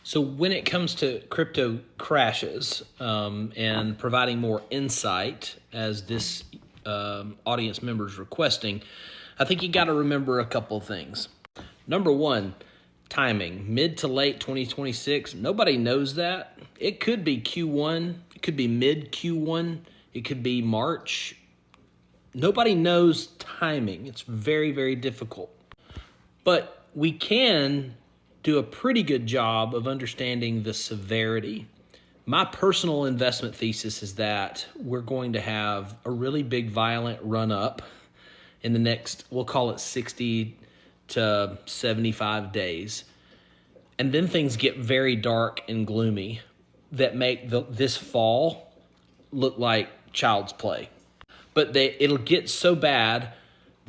So when it comes to crypto crashes and providing more insight, as this audience member is requesting, I think you got to remember a couple of things. Number one, timing. Mid to late 2026, nobody knows that. It could be Q1, it could be mid Q1, it could be March. Nobody knows timing. It's very, very difficult. But we can do a pretty good job of understanding the severity. My personal investment thesis is that we're going to have a really big violent run up in the next, we'll call it 60 to 75 days. And then things get very dark and gloomy that make this fall look like child's play. But it'll get so bad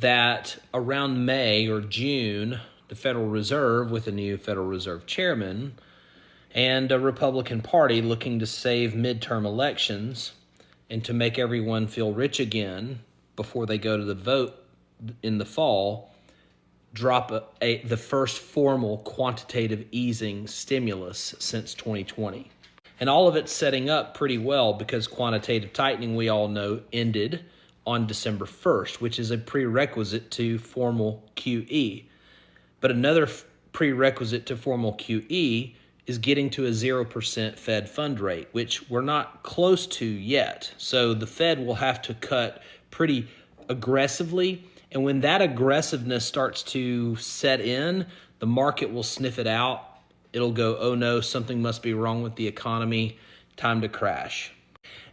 that around May or June, the Federal Reserve, with a new Federal Reserve chairman and a Republican Party looking to save midterm elections and to make everyone feel rich again before they go to the vote in the fall, drop the first formal quantitative easing stimulus since 2020. And all of it's setting up pretty well because quantitative tightening, we all know, ended on December 1st, which is a prerequisite to formal QE. But another prerequisite to formal QE is getting to a 0% Fed fund rate, which we're not close to yet. So the Fed will have to cut pretty aggressively. And when that aggressiveness starts to set in, the market will sniff it out. It'll go, oh no, something must be wrong with the economy, time to crash.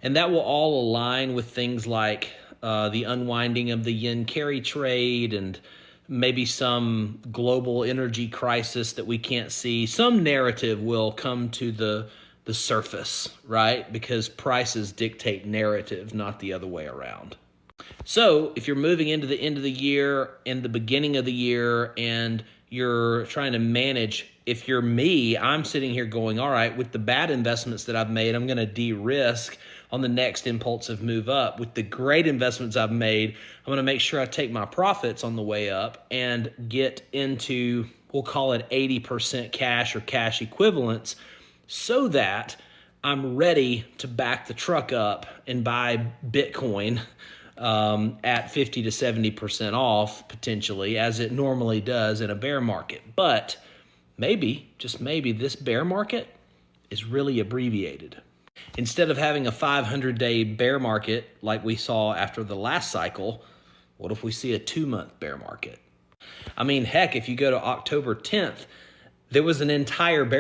And that will all align with things like the unwinding of the yen carry trade and maybe some global energy crisis that we can't see. Some narrative will come to the surface, right? Because prices dictate narrative, not the other way around. So if you're moving into the end of the year and the beginning of the year and you're trying to manage, if you're me, I'm sitting here going, all right, with the bad investments that I've made, I'm going to de-risk on the next impulsive move up. With the great investments I've made, I'm going to make sure I take my profits on the way up and get into, we'll call it 80% cash or cash equivalents, so that I'm ready to back the truck up and buy Bitcoin at 50 to 70% off, potentially, as it normally does in a bear market. But maybe, just maybe, this bear market is really abbreviated. Instead of having a 500-day bear market like we saw after the last cycle, what if we see a 2-month bear market? I mean, heck, if you go to October 10th, there was an entire bear